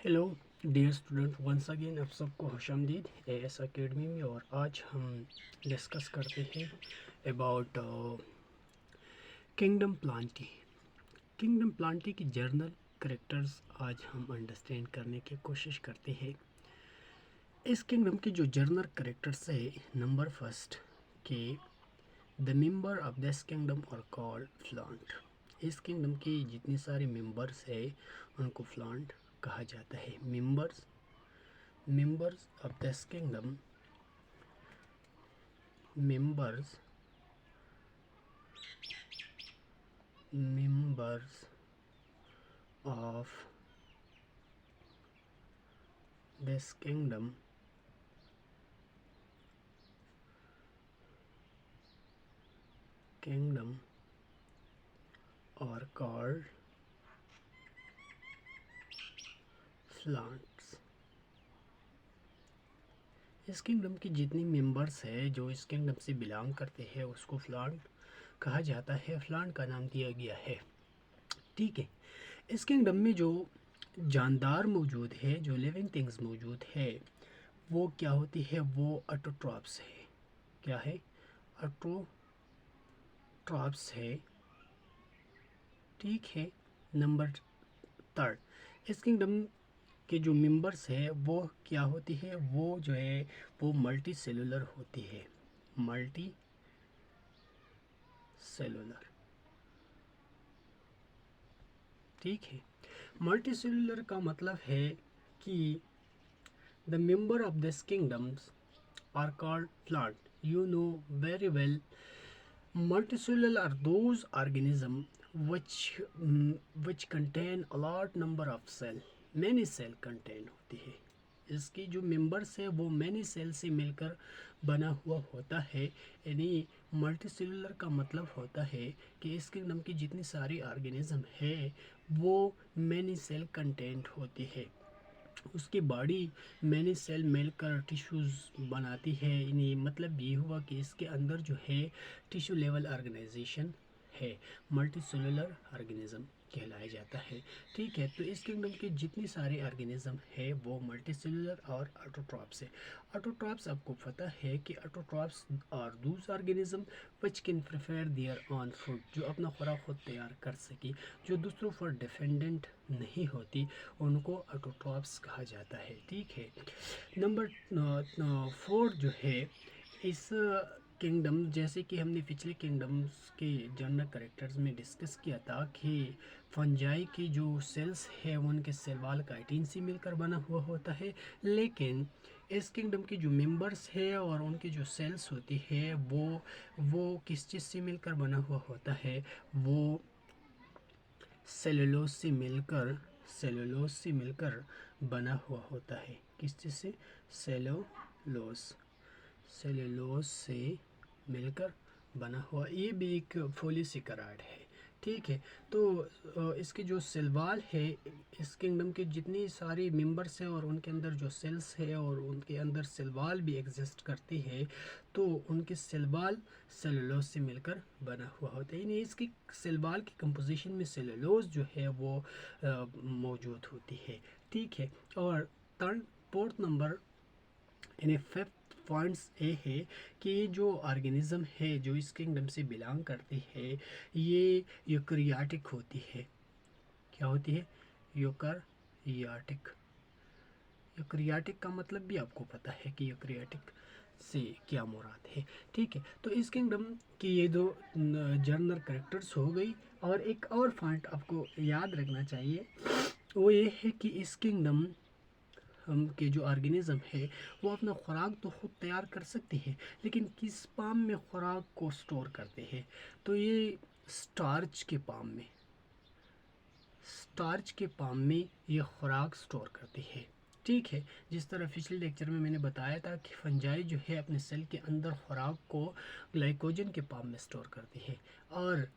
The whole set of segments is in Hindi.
Hello dear student, once again आप सबको खुशामदीद एएस एकेडमी में। और आज हम डिस्कस करते हैं about kingdom Plantae. Kingdom Plantae की जर्नल करेक्टर्स आज हम अंडरस्टैंड करने की कोशिश करते हैं। इस किंगडम के जो जर्नल करेक्टर्स है, नंबर फर्स्ट के the member of this kingdom are called plant. इस किंगडम के जितने सारे मेंबर्स है उनको फ्लांट कहा जाता है। members of this kingdom members of this kingdom are called फ्लांट्स। इस किंगडम की जितनी मेंबर्स है जो इस किंगडम से बिलोंग करते हैं उसको फ्लांट कहा जाता है। फ्लांट का नाम दिया गया है। ठीक है, इस किंगडम में जो जानदार मौजूद है, जो लिविंग थिंग्स मौजूद है, वो क्या होती है? वो ऑटोट्रॉप्स है। क्या है? ऑटोट्रॉप्स है। ठीक है। नंबर थर्ड, इस किंगडम के जो मेंबर्स है वो क्या होती है? वो जो है वो मल्टी सेलुलर होती है। Multi cellular. ठीक है। मल्टी सेलुलर का मतलब है कि the member of this kingdoms are called plant. You know very well, multicellular are those organisms which contain a large number of cell, many cell contain होती है। इसकी जो मेंबर्स है वो मैनी सेल से मिलकर बना हुआ होता है। यानी मल्टीसेलुलर का मतलब होता है कि इस किंगडम की जितनी सारी ऑर्गेनिज्म है वो मैनी सेल कंटेंट होती है। उसकी बॉडी मैनी सेल मिलकर टिश्यूज़ बनाती है। यानी मतलब ये हुआ कि इसके अंदर जो है टिश्यू लेवल ऑर्गेनाइजेशन है, मल्टी सेलुलर ऑर्गेनिज्म कहलाया जाता है। ठीक है, तो इस किंगडम के जितनी सारे ऑर्गेनिज्म है वो मल्टी सेलुलर और ऑटोट्रॉप्स है। ऑटोट्रॉप्स आपको पता है कि ऑटोट्रॉप्स और दूसरे organism which can prepare their own food, जो अपना खुराक खुद तैयार कर सके, जो दूसरों पर डिपेंडेंट नहीं होती, उनको ऑटोट्रॉप्स कहा जाता है। ठीक है। नंबर फोर जो है इस किंगडम, जैसे कि हमने पिछले किंगडम्स के जनरल करेक्टर्स में डिस्कस किया था कि फंजाई की जो सेल्स है उनके सेल वाल काइटिन से मिलकर बना हुआ होता है, लेकिन इस किंगडम के जो मेंबर्स है और उनकी जो सेल्स होती है वो किस चीज़ से मिलकर बना हुआ होता है? वो सेलुलोज से मिलकर बना हुआ होता है। किस चीज़ से? सेलुलोज से मिलकर बना हुआ। ये भी एक फोलिसिकराइड है। ठीक है। तो इसके जो सेलवाल है, इस किंगडम के जितनी सारी मेंबर्स हैं और उनके अंदर जो सेल्स है और उनके अंदर सेलवाल भी एग्जिस्ट करती है, तो उनके सेलवाल सेलुलोज से मिलकर बना हुआ होता है। यानी इसकी सेलवाल की कंपोजिशन में सेलुलोज जो है वो मौजूद होती है। ठीक है। और थर्ड फोर्थ नंबर यानी फिफ्थ पॉइंट्स ये है कि ये जो ऑर्गेनिज्म है जो इस किंगडम से बिलोंग करती है ये यूकैरियोटिक होती है। क्या होती है? यूकैरियोटिक। यूकैरियोटिक का मतलब भी आपको पता है कि यूकैरियोटिक से क्या मुराद है। ठीक है। तो इस किंगडम की ये दो जर्नल कैरेक्टर्स हो गई। और एक और पॉइंट आपको याद रखना चाहिए, वो ये है कि इस किंगडम हम के जो ऑर्गेनिज्म है वो अपना खुराक तो खुद तैयार कर सकते हैं, लेकिन किस पाम में खुराक को स्टोर करते हैं? तो ये स्टार्च के पाम में ये खुराक स्टोर करते हैं। ठीक है। जिस तरह पिछले लेक्चर में मैंने बताया था कि फंजाई जो है अपने सेल के अंदर खुराक को ग्लाइकोजन के पाम में स्टोर करते हैं, और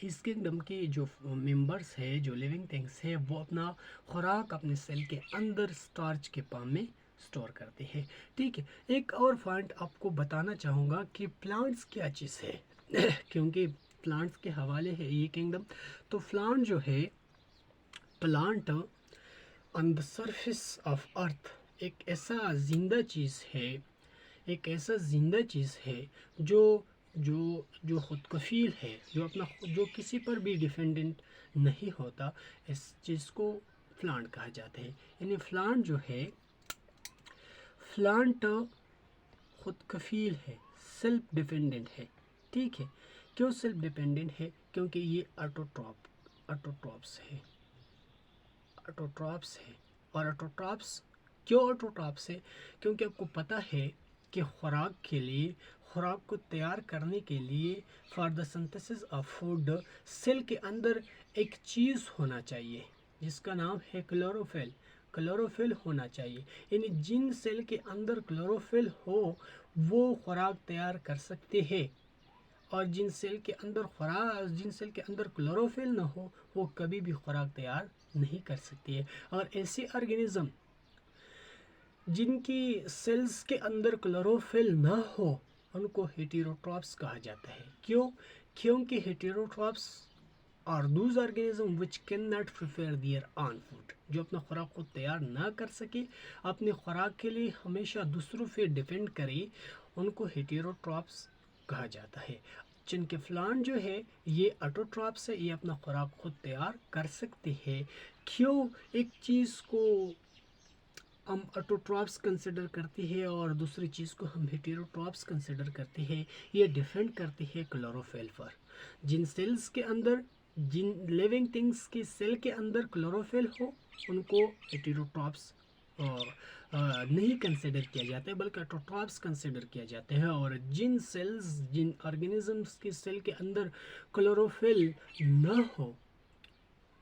इस किंगडम के जो मेंबर्स है, जो लिविंग थिंग्स है, वो अपना खुराक अपने सेल के अंदर स्टार्च के पाम में स्टोर करते हैं। ठीक है। एक और पॉइंट आपको बताना चाहूँगा कि प्लांट्स क्या चीज़ है क्योंकि प्लांट्स के हवाले है ये किंगडम। तो प्लांट जो है, plant on the surface of earth एक ऐसा जिंदा चीज़ है, एक ऐसा जिंदा चीज़ है जो जो जो खुद कफील है, जो अपना जो किसी पर भी डिपेंडेंट नहीं होता, इस चीज़ को प्लांट कहा जाता है। यानी प्लांट जो है, प्लांट खुद कफील है, सेल्फ डिपेंडेंट है। ठीक है, क्यों सेल्फ डिपेंडेंट है? क्योंकि ये ऑटोट्रॉप्स है, ऑटोट्रॉप्स है। और ऑटोट्रॉप्स क्यों ऑटोट्रॉप्स है? क्योंकि आपको पता है कि खुराक के लिए, खुराक को तैयार करने के लिए, for the synthesis of food, cell के अंदर एक चीज़ होना चाहिए जिसका नाम है क्लोरोफिल। क्लोरोफिल होना चाहिए, यानी जिन सेल के अंदर क्लोरोफिल हो वो खुराक तैयार कर सकते हैं, और जिन सेल के अंदर क्लोरोफिल न हो वो कभी भी खुराक तैयार नहीं कर सकती है। और ऐसे ऑर्गेनिज्म जिनकी सेल्स के अंदर क्लोरोफिल न हो उनको हेटेरोट्रॉप्स कहा जाता है। क्यों? क्योंकि हेटेरोट्रॉप्स और those organism which can not prepare their own food, जो अपना खुराक को तैयार ना कर सके, अपने खुराक के लिए हमेशा दूसरों पे डिपेंड करे, उनको हेटेरोट्रॉप्स कहा जाता है। जिनके प्लांट जो है ये ऑटोट्रॉप्स है, ये अपना खुराक खुद तैयार कर सकते हैं। क्यों एक चीज़ को हम ऑटोट्रॉप्स कंसिडर करते हैं और दूसरी चीज़ को हम हेटेरोट्रॉप्स कंसिडर करते हैं? ये डिपेंड करती है क्लोरोफिल पर। जिन सेल्स के अंदर, जिन लिविंग थिंग्स के सेल के अंदर क्लोरोफिल हो उनको हेटेरोट्रॉप्स नहीं कंसिडर किया जाता है, बल्कि ऑटोट्रॉप्स कंसिडर किया जाते हैं। और जिन सेल्स, जिन ऑर्गेनिजम्स के सेल के अंदर क्लोरोफिल न हो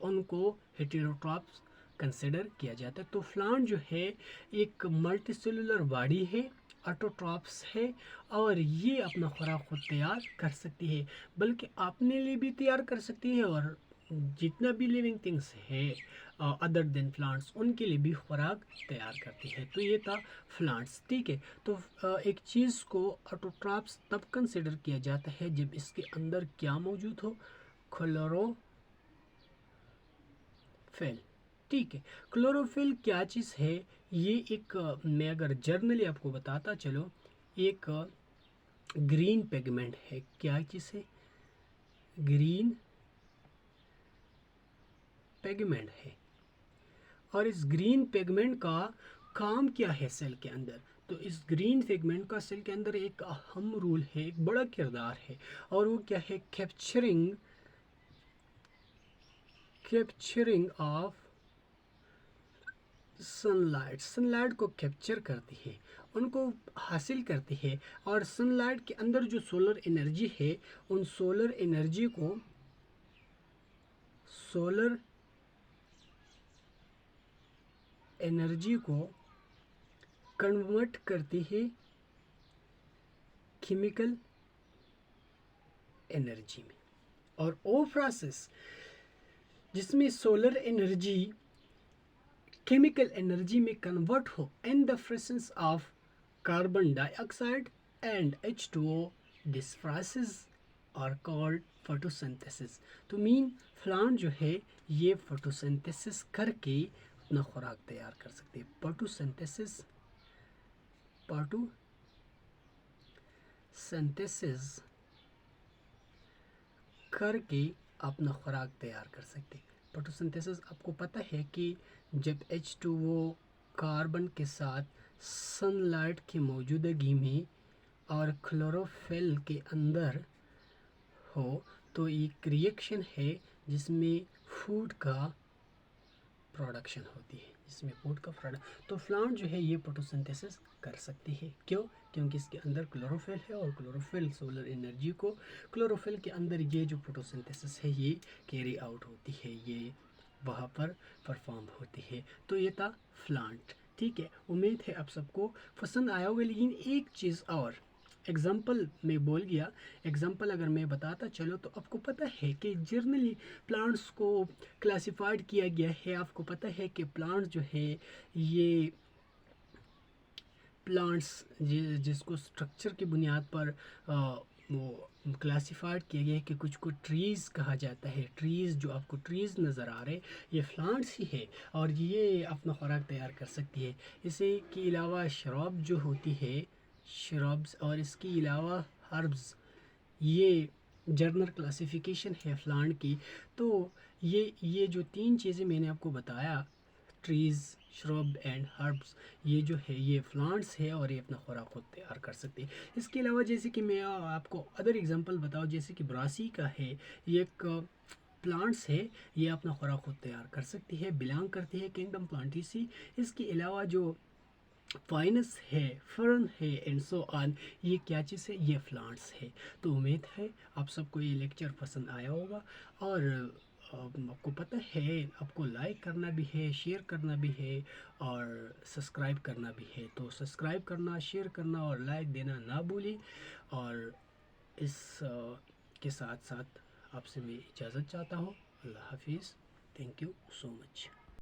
उनको हेटेरोट्रॉप्स कंसिडर किया जाता है। तो प्लांट जो है एक मल्टीसेलुलर बॉडी है, ऑटोट्रॉप्स है, और ये अपना खुराक खुद तैयार कर सकती है, बल्कि अपने लिए भी तैयार कर सकती है और जितना भी लिविंग थिंग्स है अदर देन प्लांट्स उनके लिए भी खुराक तैयार करती है। तो ये था प्लांट्स। ठीक है, तो एक चीज़ को ऑटोट्रॉप्स तब कंसिडर किया जाता है जब इसके अंदर क्या मौजूद हो? क्लोरोफिल। ठीक है, क्लोरोफिल क्या चीज़ है? ये एक मैं अगर जर्नली आपको बताता चलो, एक ग्रीन पिगमेंट है। क्या चीज़ है? ग्रीन पिगमेंट है। और इस ग्रीन पिगमेंट का काम क्या है सेल के अंदर? तो इस ग्रीन पिगमेंट का सेल के अंदर एक अहम रोल है, एक बड़ा किरदार है, और वो क्या है? कैप्चरिंग ऑफ सनलाइट को कैप्चर करती है, उनको हासिल करती है। और सनलाइट के अंदर जो सोलर एनर्जी है, उन सोलर एनर्जी को कन्वर्ट करती है केमिकल एनर्जी में। और वो प्रोसेस जिसमें सोलर एनर्जी केमिकल एनर्जी में कन्वर्ट हो in the presence of carbon dioxide and H2O, this process are called photosynthesis. तो मीन प्लांट जो है ये फोटोसिंथेसिस करके अपना खुराक तैयार कर सकते हैं। फोटोसिंथेसिस करके अपना खुराक तैयार कर सकते हैं। फोटोसिंथेसिस आपको पता है कि जब H2O कार्बन के साथ सनलाइट की मौजूदगी में और क्लोरोफिल के अंदर हो तो एक रिएक्शन है जिसमें फूड का प्रोडक्शन होती है, जिसमें फूड का प्रोडक्ट। तो प्लांट जो है ये फोटोसिंथेसिस कर सकती है। क्यों? क्योंकि इसके अंदर क्लोरोफिल है, और क्लोरोफिल सोलर एनर्जी को, क्लोरोफिल के अंदर ये जो फोटोसिंथेसिस है ये कैरी आउट होती है, ये वहाँ पर परफॉर्म होती है। तो ये था प्लांट। ठीक है, उम्मीद है आप सबको पसंद आया होगा। लेकिन एक चीज़ और एग्जाम्पल में बोल गया, एग्जाम्पल अगर मैं बताता चलो तो आपको पता है कि जर्नली प्लांट्स को क्लासिफाइड किया गया है। आपको पता है कि प्लांट्स जो है ये प्लांट्स जिसको स्ट्रक्चर की बुनियाद पर वो क्लासिफाइड किया गया है कि कुछ को ट्रीज़ कहा जाता है। ट्रीज़, जो आपको ट्रीज़ नज़र आ रहे, ये प्लांट्स ही है और ये अपना खुराक तैयार कर सकती है। इसी के अलावा शराब जो होती है, श्रब्स, और इसके अलावा हर्ब्स, ये जर्नल क्लासिफिकेशन है प्लांट की। तो ये जो तीन चीज़ें मैंने आपको बताया, ट्रीज़, श्रब एंड हर्ब्स, ये जो है ये प्लांट्स है और ये अपना खुराक खुद तैयार कर सकते हैं। इसके अलावा जैसे कि मैं आपको अदर एग्जांपल बताऊं, जैसे कि ब्रासी का है, ये एक प्लांट्स है, ये अपना खुराक खुद तैयार कर सकती है, बिलोंग करती है किंगडम प्लांटेसी। इसके अलावा जो फाइनस है, फर्न है एंड सो ऑन, ये क्या चीज़ है, ये प्लांट्स है। तो उम्मीद है आप सबको ये लेक्चर पसंद आया होगा और आपको पता है आपको लाइक करना भी है, शेयर करना भी है और सब्सक्राइब करना भी है। तो सब्सक्राइब करना, शेयर करना और लाइक देना ना भूलिए। और इस के साथ साथ आपसे मैं इजाज़त चाहता हूँ। अल्लाह हाफिज़। Thank you so much.